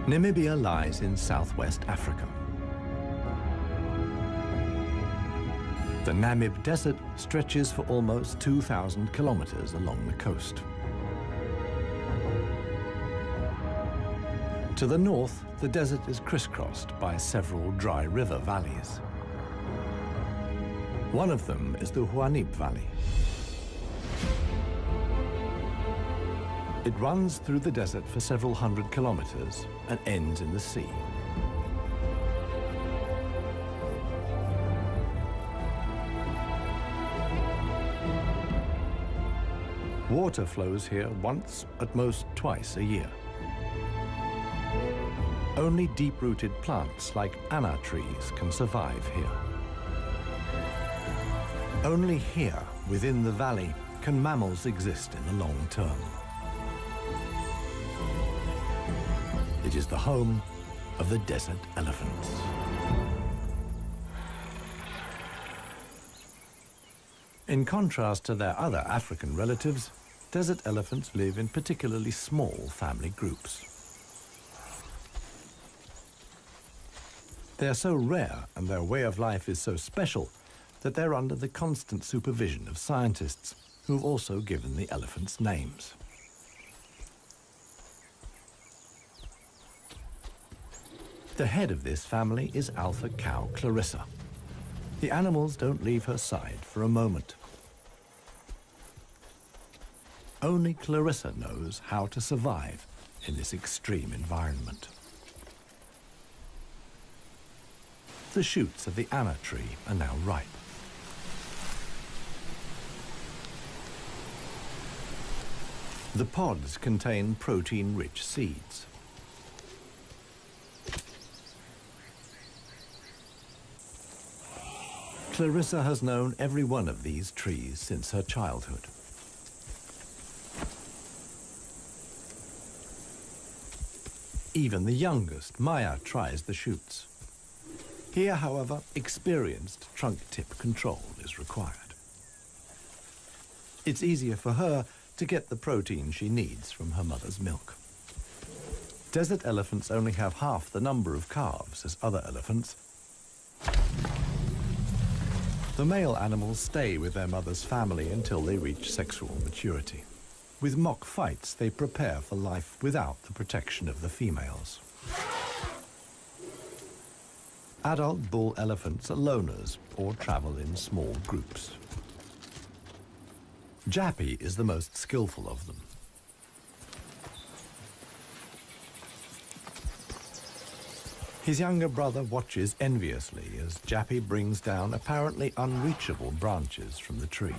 Namibia lies in southwest Africa. The Namib Desert stretches for almost 2,000 kilometers along the coast. To the north, the desert is crisscrossed by several dry river valleys. One of them is the Huanib Valley. It runs through the desert for several hundred kilometers and ends in the sea. Water flows here once, at most twice a year. Only deep-rooted plants like anna trees can survive here. Only here, within the valley, can mammals exist in the long term. It is the home of the desert elephants. In contrast to their other African relatives, desert elephants live in particularly small family groups. They are so rare and their way of life is so special that they're under the constant supervision of scientists who've also given the elephants names. The head of this family is alpha cow Clarissa. The animals don't leave her side for a moment. Only Clarissa knows how to survive in this extreme environment. The shoots of the anna tree are now ripe. The pods contain protein-rich seeds. Clarissa has known every one of these trees since her childhood. Even the youngest, Maya, tries the shoots. Here, however, experienced trunk-tip control is required. It's easier for her to get the protein she needs from her mother's milk. Desert elephants only have half the number of calves as other elephants. The male animals stay with their mother's family until they reach sexual maturity. With mock fights, they prepare for life without the protection of the females. Adult bull elephants are loners or travel in small groups. Jappy is the most skillful of them. His younger brother watches enviously as Jappy brings down apparently unreachable branches from the tree.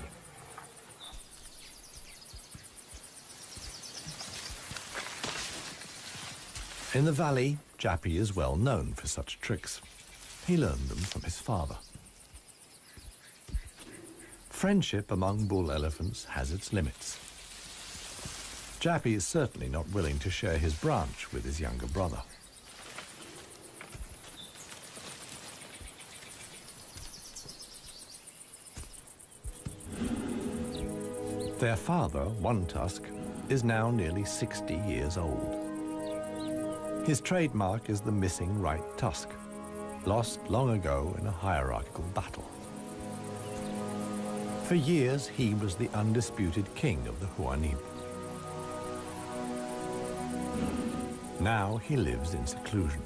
In the valley, Jappy is well known for such tricks. He learned them from his father. Friendship among bull elephants has its limits. Jappy is certainly not willing to share his branch with his younger brother. Their father, One Tusk, is now nearly 60 years old. His trademark is the missing right tusk, lost long ago in a hierarchical battle. For years, he was the undisputed king of the Huanib. Now he lives in seclusion.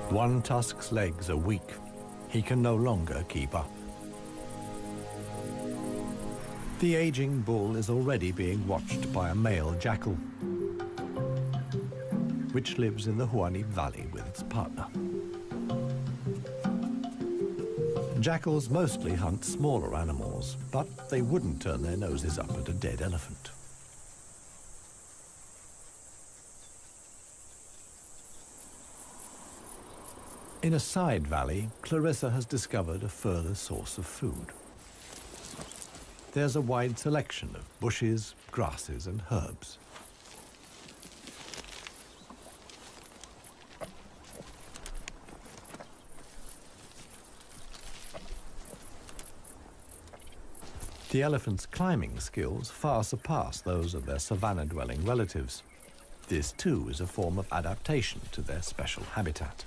One Tusk's legs are weak. He can no longer keep up. The aging bull is already being watched by a male jackal, which lives in the Huanib Valley with its partner. Jackals mostly hunt smaller animals, but they wouldn't turn their noses up at a dead elephant. In a side valley, Clarissa has discovered a further source of food. There's a wide selection of bushes, grasses, and herbs. The elephant's climbing skills far surpass those of their savanna-dwelling relatives. This, too, is a form of adaptation to their special habitat.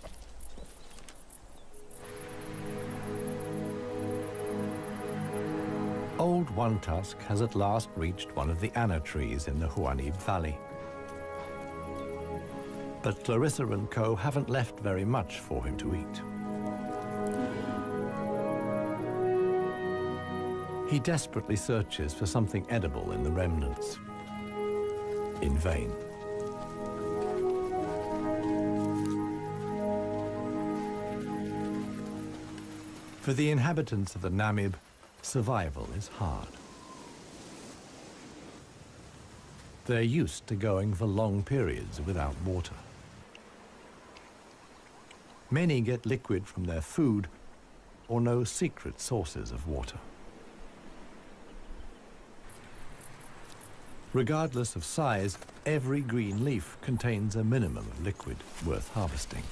Old One Tusk has at last reached one of the anna trees in the Huanib Valley. But Clarissa and co. haven't left very much for him to eat. He desperately searches for something edible in the remnants. In vain. For the inhabitants of the Namib, survival is hard. They're used to going for long periods without water. Many get liquid from their food or know secret sources of water. Regardless of size, every green leaf contains a minimum of liquid worth harvesting.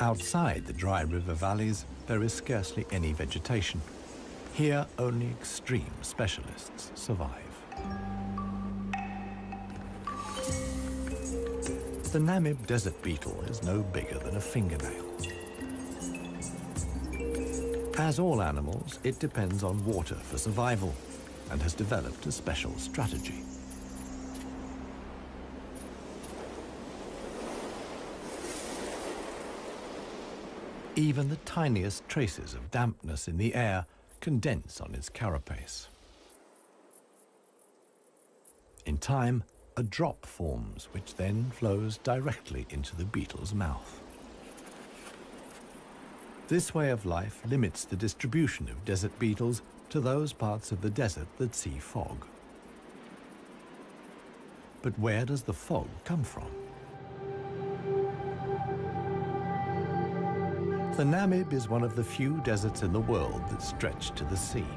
Outside the dry river valleys, there is scarcely any vegetation. Here, only extreme specialists survive. The Namib desert beetle is no bigger than a fingernail. As all animals, it depends on water for survival and has developed a special strategy. Even the tiniest traces of dampness in the air condense on its carapace. In time, a drop forms, which then flows directly into the beetle's mouth. This way of life limits the distribution of desert beetles to those parts of the desert that see fog. But where does the fog come from? The Namib is one of the few deserts in the world that stretch to the sea.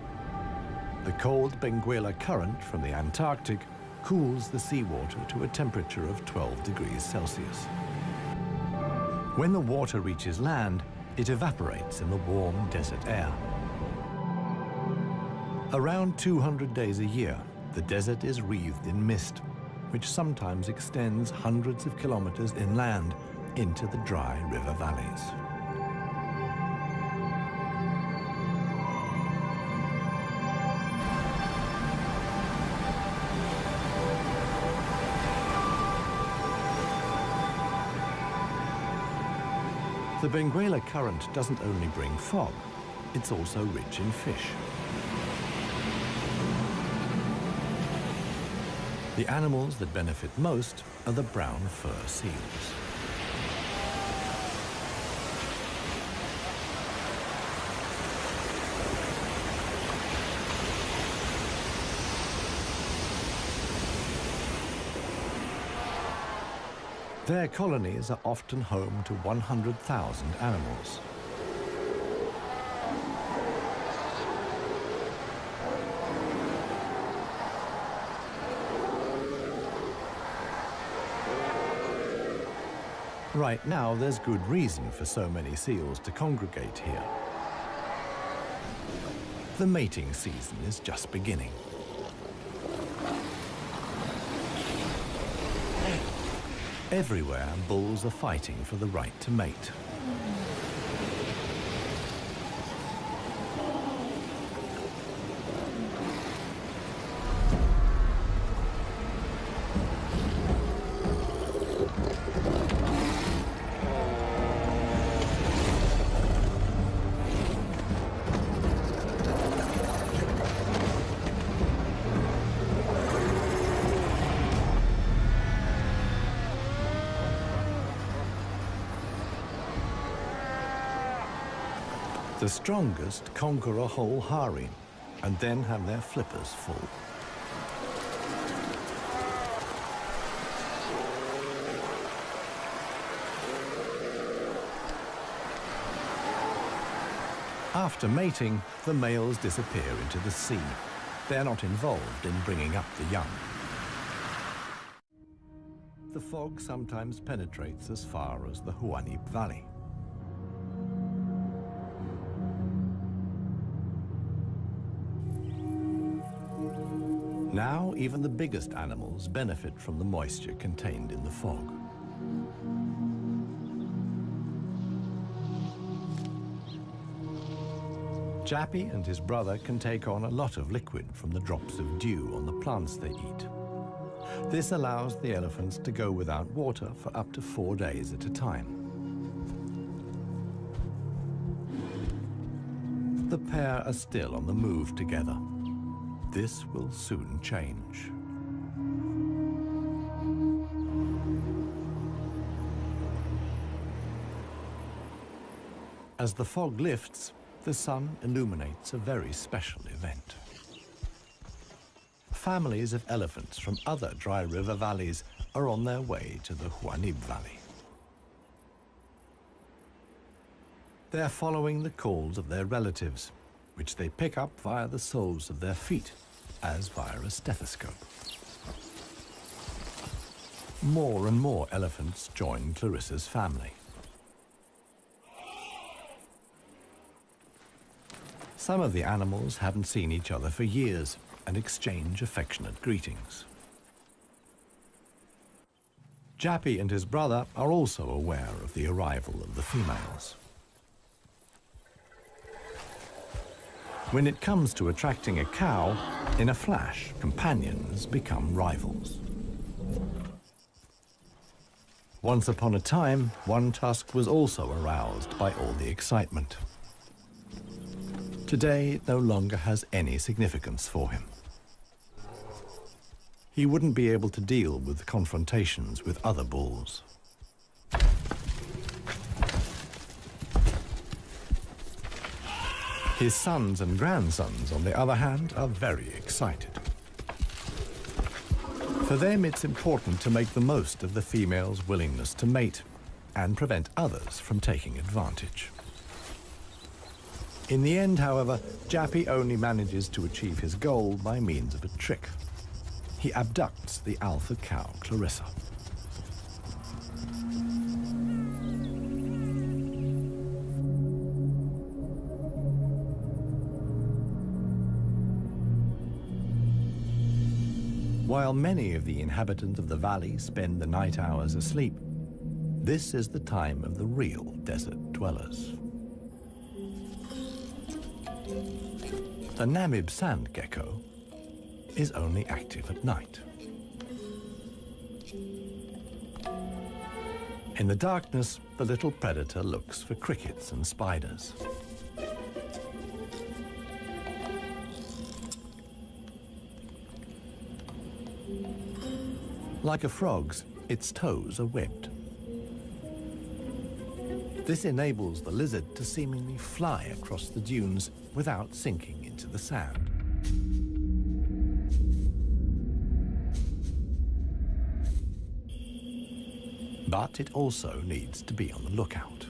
The cold Benguela current from the Antarctic cools the seawater to a temperature of 12 degrees Celsius. When the water reaches land, it evaporates in the warm desert air. Around 200 days a year, the desert is wreathed in mist, which sometimes extends hundreds of kilometers inland into the dry river valleys. The Benguela current doesn't only bring fog, it's also rich in fish. The animals that benefit most are the brown fur seals. Their colonies are often home to 100,000 animals. Right now, there's good reason for so many seals to congregate here. The mating season is just beginning. Everywhere, bulls are fighting for the right to mate. The strongest conquer a whole harem and then have their flippers full. After mating, the males disappear into the sea, They're not involved in bringing up the young. The fog sometimes penetrates as far as the Huanib Valley. Now, even the biggest animals benefit from the moisture contained in the fog. Jappy and his brother can take on a lot of liquid from the drops of dew on the plants they eat. This allows the elephants to go without water for up to 4 days at a time. The pair are still on the move together. This will soon change. As the fog lifts, the sun illuminates a very special event. Families of elephants from other dry river valleys are on their way to the Huanib Valley. They're following the calls of their relatives, which they pick up via the soles of their feet, as via a stethoscope. More and more elephants join Clarissa's family. Some of the animals haven't seen each other for years and exchange affectionate greetings. Jappy and his brother are also aware of the arrival of the females. When it comes to attracting a cow, in a flash, companions become rivals. Once upon a time, One Tusk was also aroused by all the excitement. Today, it no longer has any significance for him. He wouldn't be able to deal with confrontations with other bulls. His sons and grandsons, on the other hand, are very excited. For them, it's important to make the most of the female's willingness to mate and prevent others from taking advantage. In the end, however, Jappy only manages to achieve his goal by means of a trick. He abducts the alpha cow, Clarissa. While many of the inhabitants of the valley spend the night hours asleep, this is the time of the real desert dwellers. The Namib sand gecko is only active at night. In the darkness, the little predator looks for crickets and spiders. Like a frog's, its toes are webbed. This enables the lizard to seemingly fly across the dunes without sinking into the sand. But it also needs to be on the lookout.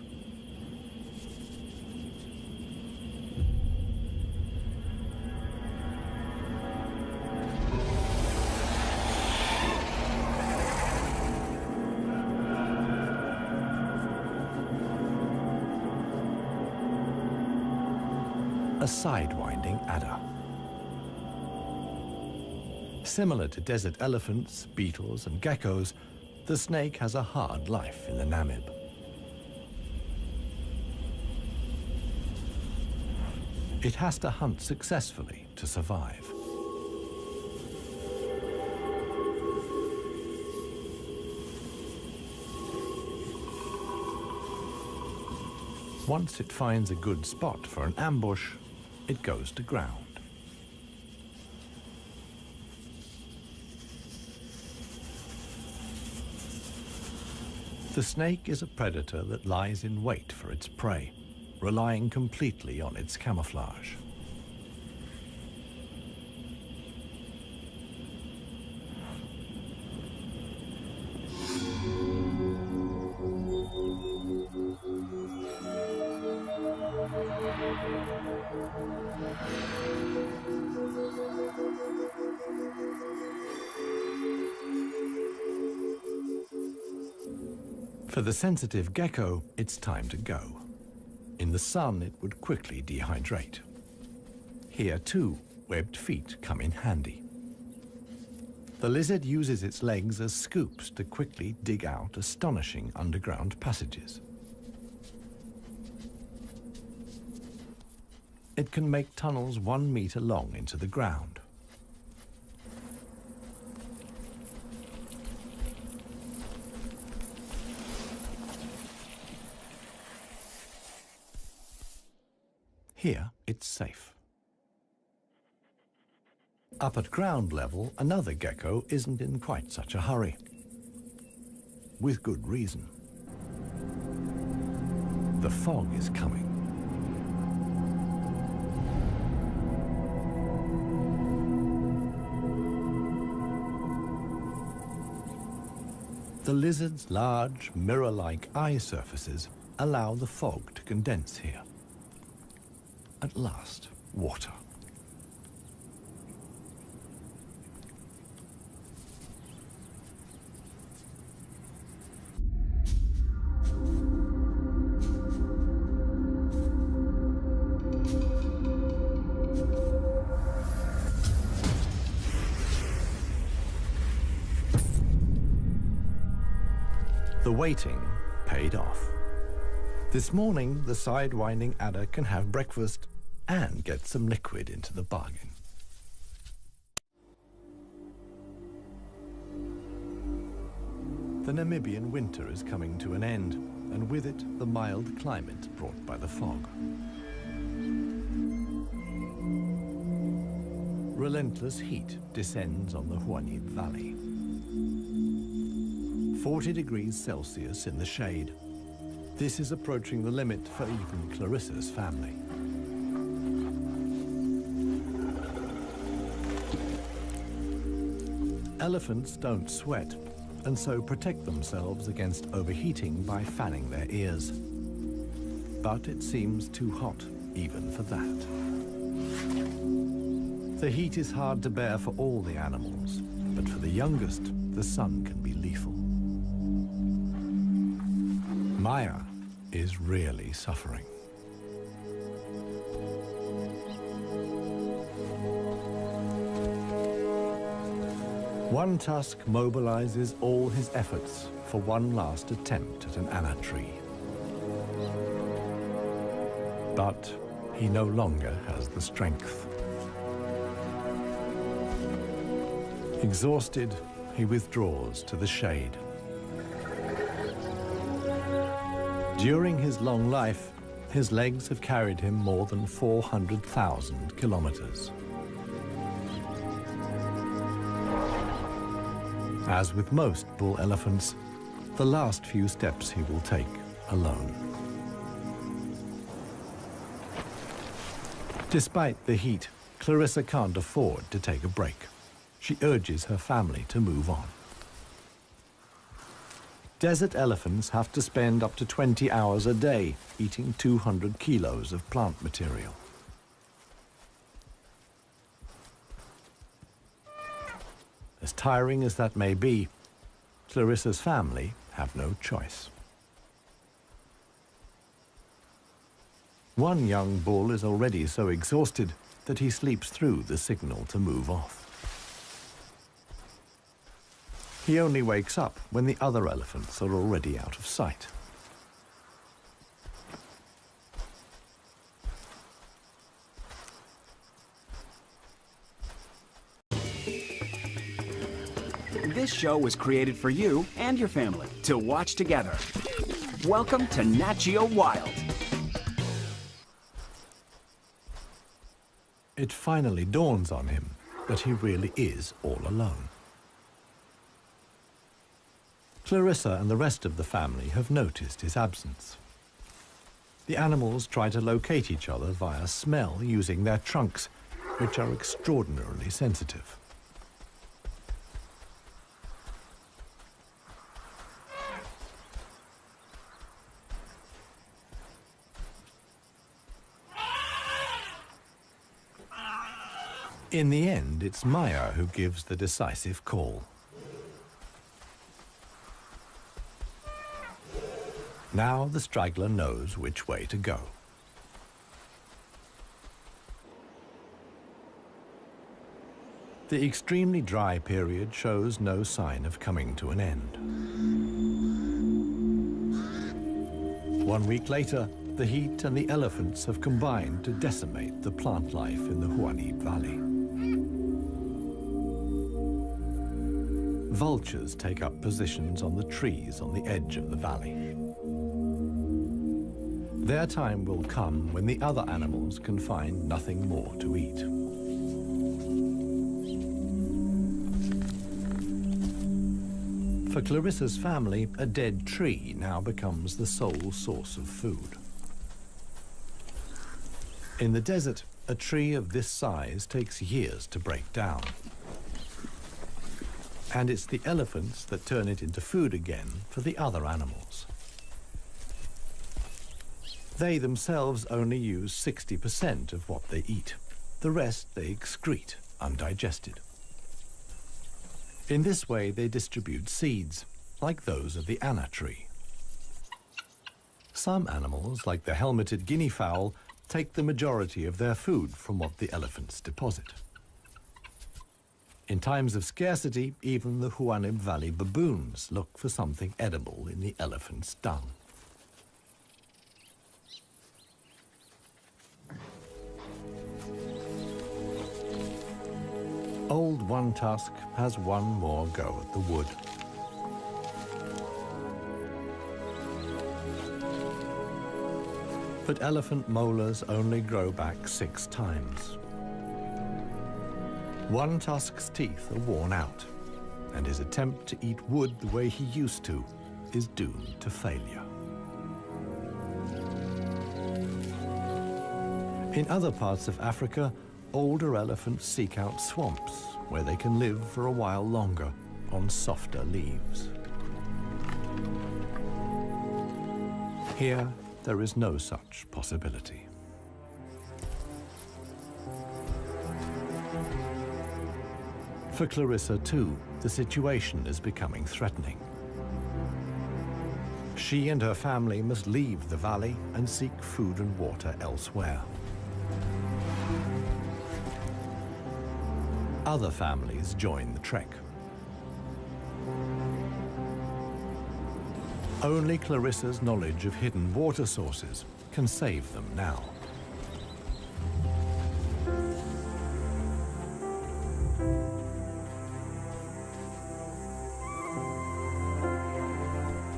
A sidewinding adder. Similar to desert elephants, beetles, and geckos, the snake has a hard life in the Namib. It has to hunt successfully to survive. Once it finds a good spot for an ambush, it goes to ground. The snake is a predator that lies in wait for its prey, relying completely on its camouflage. For the sensitive gecko, it's time to go. In the sun, it would quickly dehydrate. Here, too, webbed feet come in handy. The lizard uses its legs as scoops to quickly dig out astonishing underground passages. It can make tunnels 1 meter long into the ground. Here, it's safe. Up at ground level, another gecko isn't in quite such a hurry. With good reason. The fog is coming. The lizard's large, mirror-like eye surfaces allow the fog to condense here. At last, water. The waiting paid off. This morning, the sidewinding adder can have breakfast and get some liquid into the bargain. The Namibian winter is coming to an end, and with it, the mild climate brought by the fog. Relentless heat descends on the Huanib Valley. 40 degrees Celsius in the shade. This is approaching the limit for even Clarissa's family. Elephants don't sweat, and so protect themselves against overheating by fanning their ears. But it seems too hot, even for that. The heat is hard to bear for all the animals, but for the youngest, the sun can be lethal. Maya is really suffering. One tusk mobilizes all his efforts for one last attempt at an anna tree. But he no longer has the strength. Exhausted, he withdraws to the shade. During his long life, his legs have carried him more than 400,000 kilometers. As with most bull elephants, the last few steps he will take alone. Despite the heat, Clarissa can't afford to take a break. She urges her family to move on. Desert elephants have to spend up to 20 hours a day eating 200 kilos of plant material. As tiring as that may be, Clarissa's family have no choice. One young bull is already so exhausted that he sleeps through the signal to move off. He only wakes up when the other elephants are already out of sight. This show was created for you and your family to watch together. Welcome to Nat Geo Wild. It finally dawns on him that he really is all alone. Clarissa and the rest of the family have noticed his absence. The animals try to locate each other via smell using their trunks, which are extraordinarily sensitive. In the end, it's Maya who gives the decisive call. Now the straggler knows which way to go. The extremely dry period shows no sign of coming to an end. 1 week later, the heat and the elephants have combined to decimate the plant life in the Huanim Valley. Vultures take up positions on the trees on the edge of the valley. Their time will come when the other animals can find nothing more to eat. For Clarissa's family, a dead tree now becomes the sole source of food. In the desert, a tree of this size takes years to break down. And it's the elephants that turn it into food again for the other animals. They themselves only use 60% of what they eat. The rest they excrete undigested. In this way, they distribute seeds, like those of the anna tree. Some animals, like the helmeted guinea fowl, take the majority of their food from what the elephants deposit. In times of scarcity, even the Huanim Valley baboons look for something edible in the elephant's dung. Old One Tusk has one more go at the wood. But elephant molars only grow back 6 times. One Tusk's teeth are worn out, and his attempt to eat wood the way he used to is doomed to failure. In other parts of Africa, older elephants seek out swamps where they can live for a while longer on softer leaves. Here, there is no such possibility. For Clarissa, too, the situation is becoming threatening. She and her family must leave the valley and seek food and water elsewhere. Other families join the trek. Only Clarissa's knowledge of hidden water sources can save them now.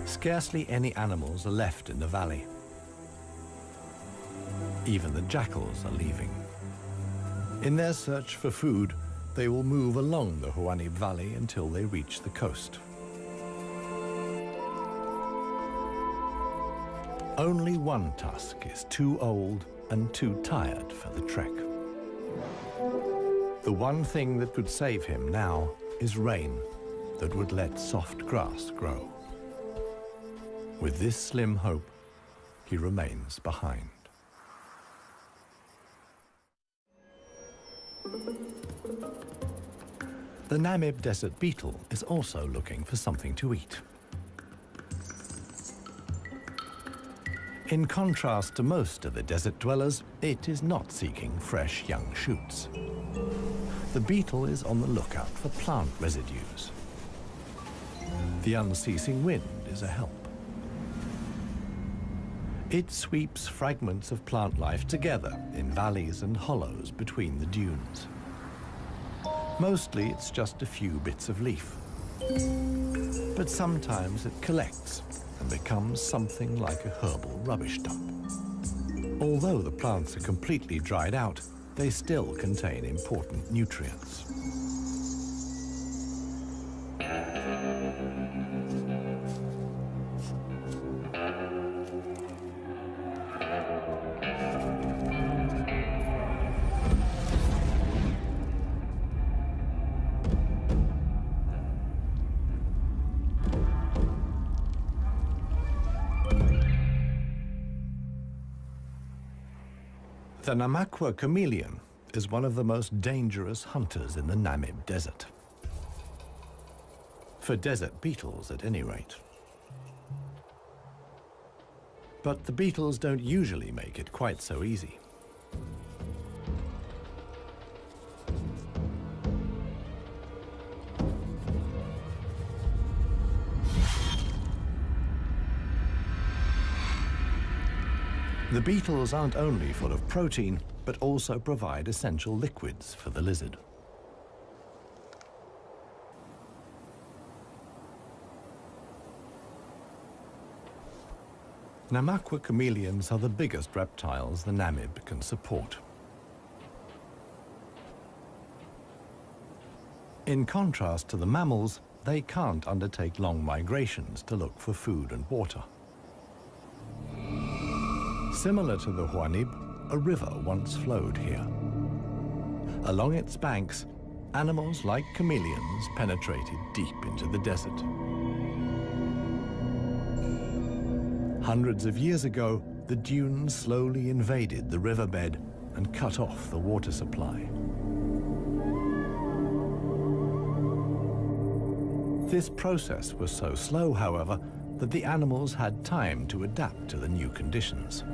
Scarcely any animals are left in the valley. Even the jackals are leaving. In their search for food, they will move along the Huanim Valley until they reach the coast. Only One Tusk is too old and too tired for the trek. The one thing that could save him now is rain that would let soft grass grow. With this slim hope, he remains behind. The Namib desert beetle is also looking for something to eat. In contrast to most of the desert dwellers, it is not seeking fresh young shoots. The beetle is on the lookout for plant residues. The unceasing wind is a help. It sweeps fragments of plant life together in valleys and hollows between the dunes. Mostly it's just a few bits of leaf. But sometimes it collects and becomes something like a herbal rubbish dump. Although the plants are completely dried out, they still contain important nutrients. The Namakwa chameleon is one of the most dangerous hunters in the Namib Desert. For desert beetles, at any rate. But the beetles don't usually make it quite so easy. The beetles aren't only full of protein, but also provide essential liquids for the lizard. Namaqua chameleons are the biggest reptiles the Namib can support. In contrast to the mammals, they can't undertake long migrations to look for food and water. Similar to the Huanib, a river once flowed here. Along its banks, animals like chameleons penetrated deep into the desert. Hundreds of years ago, the dunes slowly invaded the riverbed and cut off the water supply. This process was so slow, however, that the animals had time to adapt to the new conditions.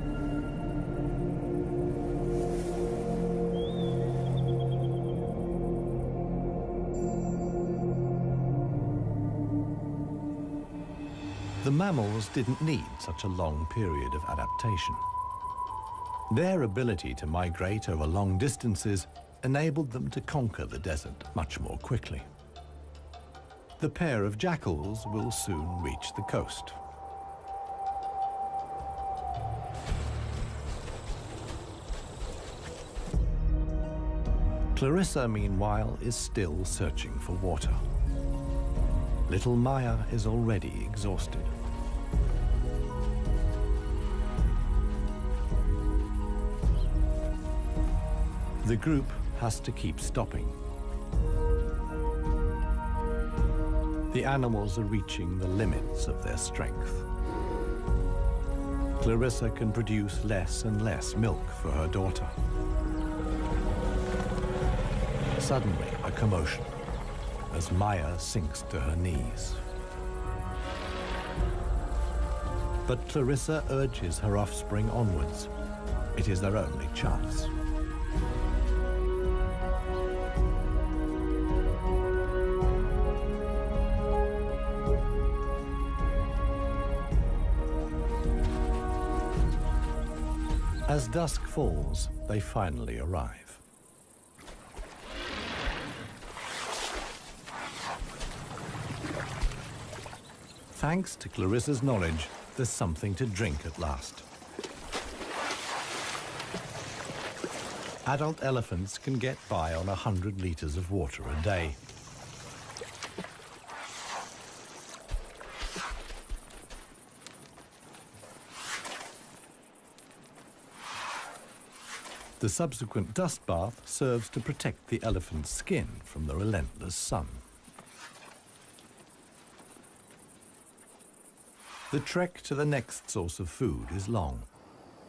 The mammals didn't need such a long period of adaptation. Their ability to migrate over long distances enabled them to conquer the desert much more quickly. The pair of jackals will soon reach the coast. Clarissa, meanwhile, is still searching for water. Little Maya is already exhausted. The group has to keep stopping. The animals are reaching the limits of their strength. Clarissa can produce less and less milk for her daughter. Suddenly, a commotion as Maya sinks to her knees. But Clarissa urges her offspring onwards. It is their only chance. As dusk falls, they finally arrive. Thanks to Clarissa's knowledge, there's something to drink at last. Adult elephants can get by on 100 liters of water a day. The subsequent dust bath serves to protect the elephant's skin from the relentless sun. The trek to the next source of food is long.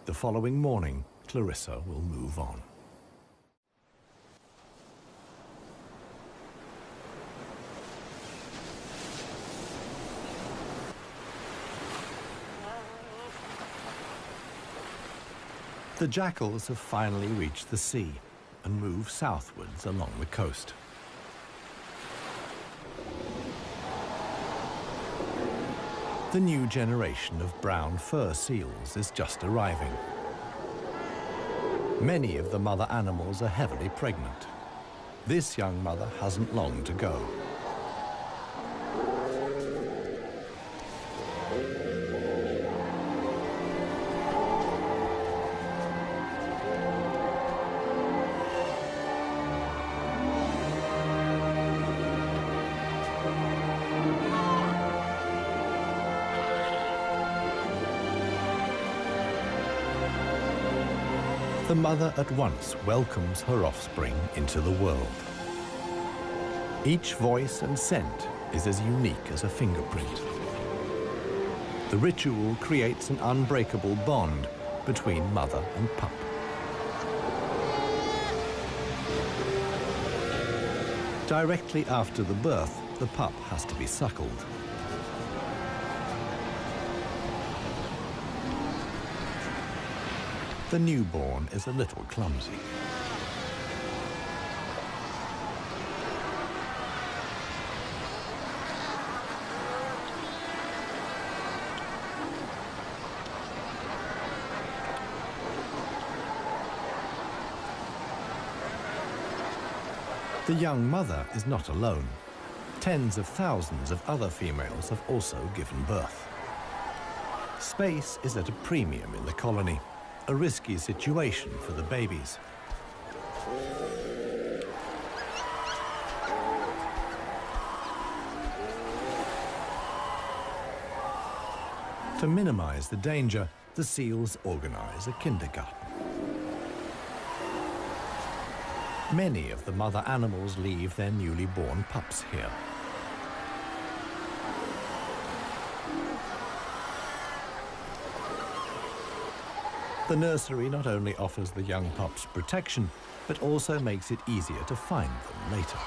The following morning, Clarissa will move on. The jackals have finally reached the sea and move southwards along the coast. The new generation of brown fur seals is just arriving. Many of the mother animals are heavily pregnant. This young mother hasn't long to go. The mother at once welcomes her offspring into the world. Each voice and scent is as unique as a fingerprint. The ritual creates an unbreakable bond between mother and pup. Directly after the birth, the pup has to be suckled. The newborn is a little clumsy. The young mother is not alone. Tens of thousands of other females have also given birth. Space is at a premium in the colony, a risky situation for the babies. To minimize the danger, the seals organize a kindergarten. Many of the mother animals leave their newly born pups here. The nursery not only offers the young pups protection, but also makes it easier to find them later.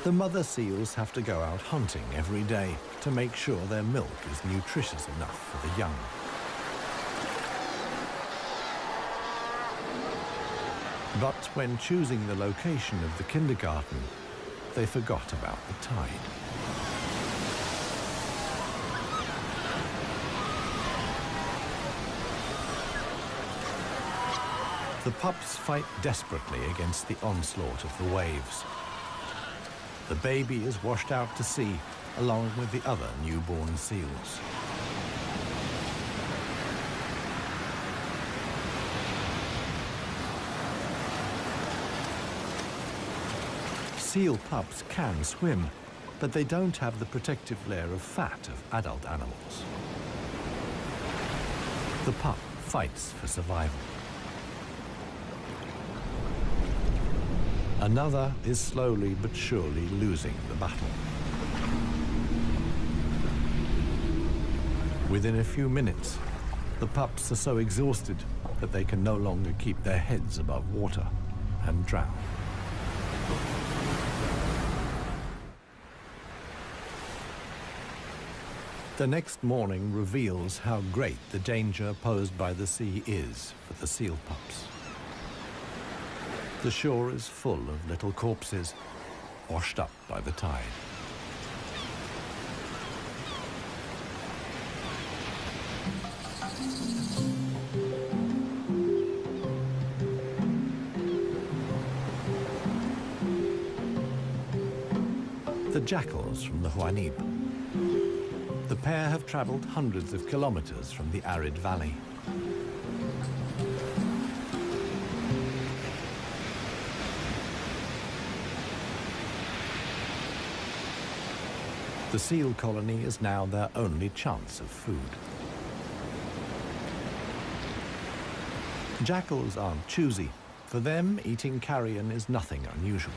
The mother seals have to go out hunting every day to make sure their milk is nutritious enough for the young. But when choosing the location of the kindergarten, they forgot about the tide. The pups fight desperately against the onslaught of the waves. The baby is washed out to sea along with the other newborn seals. Seal pups can swim, but they don't have the protective layer of fat of adult animals. The pup fights for survival. Another is slowly but surely losing the battle. Within a few minutes, the pups are so exhausted that they can no longer keep their heads above water and drown. The next morning reveals how great the danger posed by the sea is for the seal pups. The shore is full of little corpses, washed up by the tide. The jackals from the Huanib. The pair have traveled hundreds of kilometers from the arid valley. The seal colony is now their only chance of food. Jackals aren't choosy. For them, eating carrion is nothing unusual.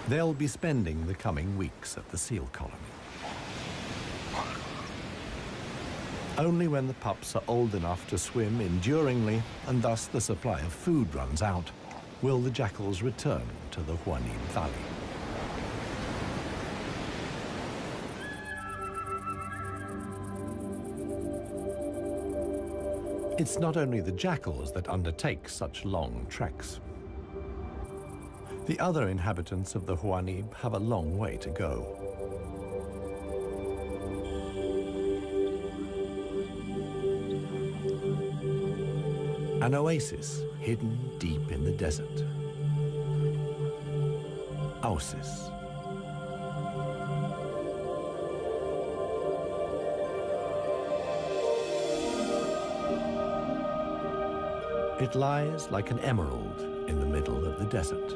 They'll be spending the coming weeks at the seal colony. Only when the pups are old enough to swim enduringly, and thus the supply of food runs out, will the jackals return to the Huanib Valley. It's not only the jackals that undertake such long treks. The other inhabitants of the Huanib have a long way to go. An oasis hidden deep in the desert. Oasis. It lies like an emerald in the middle of the desert.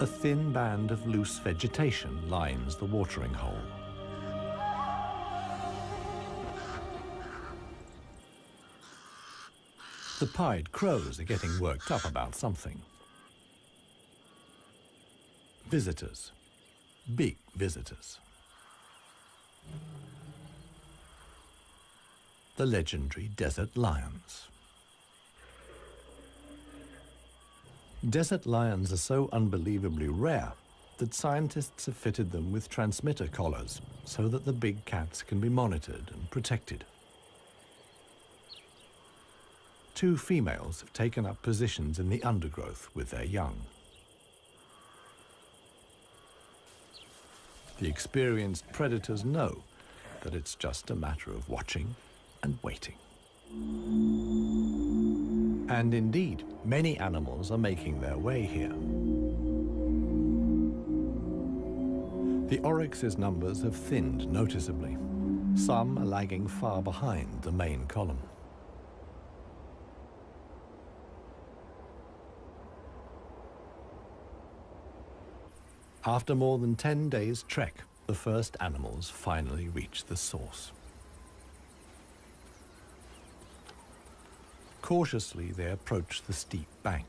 A thin band of loose vegetation lines the watering hole. The pied crows are getting worked up about something. Visitors. Big visitors. the legendary desert lions. Desert lions are so unbelievably rare that scientists have fitted them with transmitter collars so that the big cats can be monitored and protected. Two females have taken up positions in the undergrowth with their young. The experienced predators know that it's just a matter of watching and waiting. And indeed, many animals are making their way here. The oryx's numbers have thinned noticeably. Some are lagging far behind the main column. After more than 10 days' trek, the first animals finally reach the source. Cautiously, they approach the steep bank.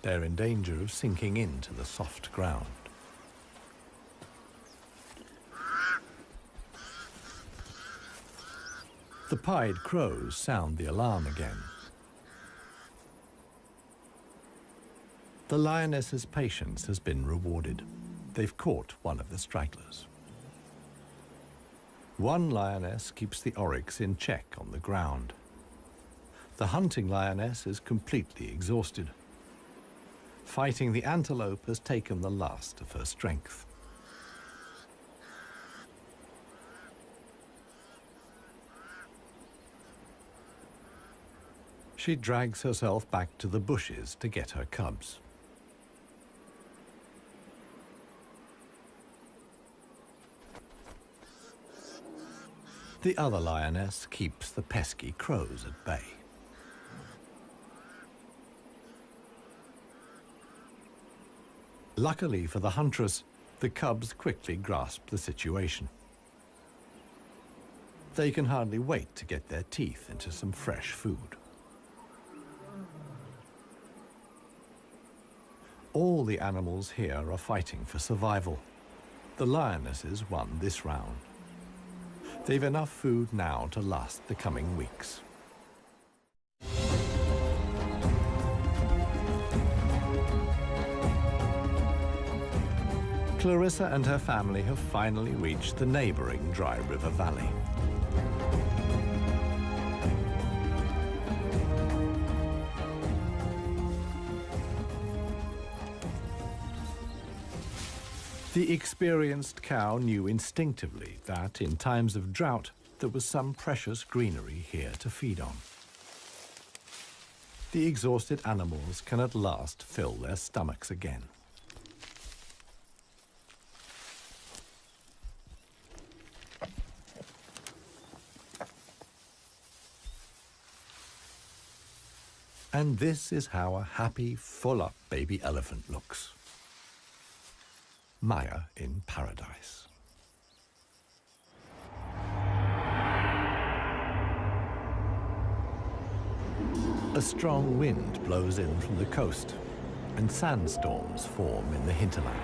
They're in danger of sinking into the soft ground. The pied crows sound the alarm again. The lioness's patience has been rewarded. They've caught one of the stragglers. One lioness keeps the oryx in check on the ground. The hunting lioness is completely exhausted. Fighting the antelope has taken the last of her strength. She drags herself back to the bushes to get her cubs. The other lioness keeps the pesky crows at bay. Luckily for the huntress, the cubs quickly grasp the situation. They can hardly wait to get their teeth into some fresh food. All the animals here are fighting for survival. The lionesses won this round. They've enough food now to last the coming weeks. Clarissa and her family have finally reached the neighboring Dry River Valley. The experienced cow knew instinctively that in times of drought, there was some precious greenery here to feed on. The exhausted animals can at last fill their stomachs again. And this is how a happy, full-up baby elephant looks. Maya in paradise. A strong wind blows in from the coast, and sandstorms form in the hinterland.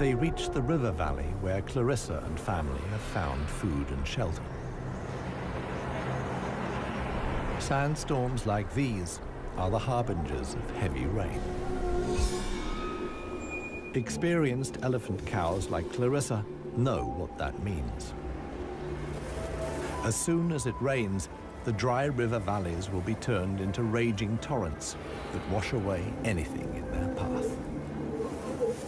They reach the river valley where Clarissa and family have found food and shelter. Sandstorms like these are the harbingers of heavy rain. Experienced elephant cows like Clarissa know what that means. As soon as it rains, the dry river valleys will be turned into raging torrents that wash away anything in their path.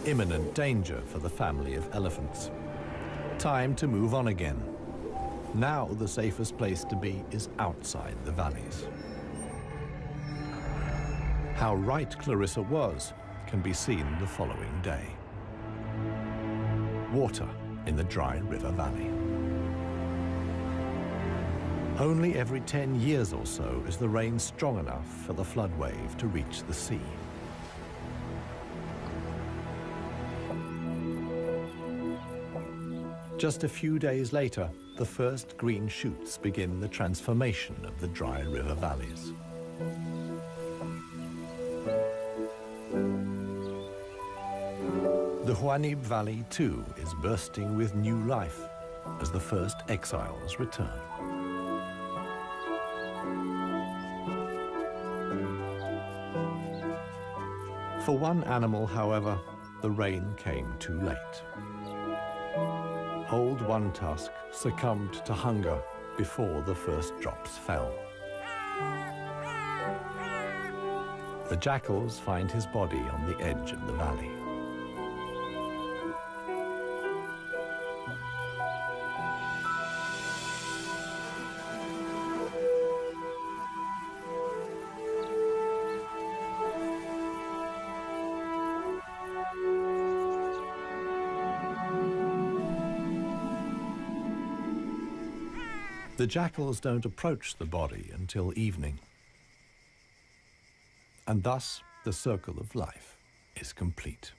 Imminent danger for the family of elephants. Time to move on again. Now the safest place to be is outside the valleys. How right Clarissa was can be seen the following day. Water in the Dry River Valley. Only every 10 years or so is the rain strong enough for the flood wave to reach the sea. Just a few days later, the first green shoots begin the transformation of the dry river valleys. The Huanib Valley, too, is bursting with new life as the first exiles return. For one animal, however, the rain came too late. Old One Tusk succumbed to hunger before the first drops fell. The jackals find his body on the edge of the valley. The jackals don't approach the body until evening. And thus, the circle of life is complete.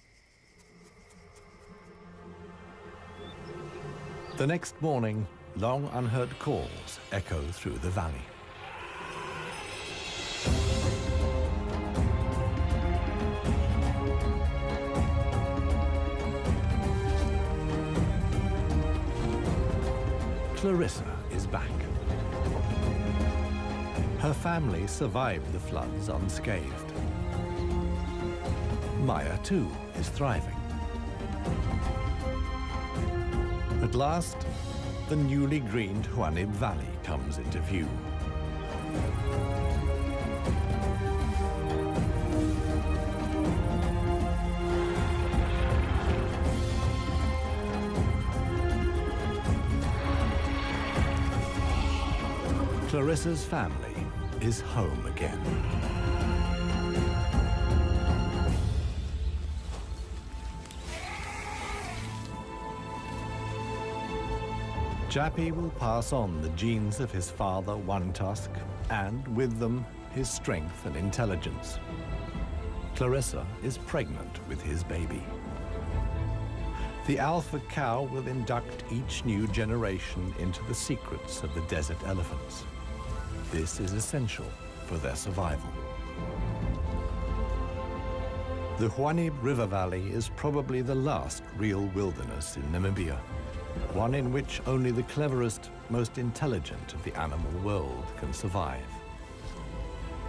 The next morning, long unheard calls echo through the valley. Clarissa is back. Her family survived the floods unscathed. Maya, too, is thriving. At last, the newly greened Huanib Valley comes into view. Clarissa's family is home again. Jappy will pass on the genes of his father, One Tusk, and with them, his strength and intelligence. Clarissa is pregnant with his baby. The alpha cow will induct each new generation into the secrets of the desert elephants. This is essential for their survival. The Huanib River Valley is probably the last real wilderness in Namibia, one in which only the cleverest, most intelligent of the animal world can survive.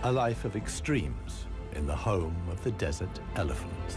A life of extremes in the home of the desert elephants.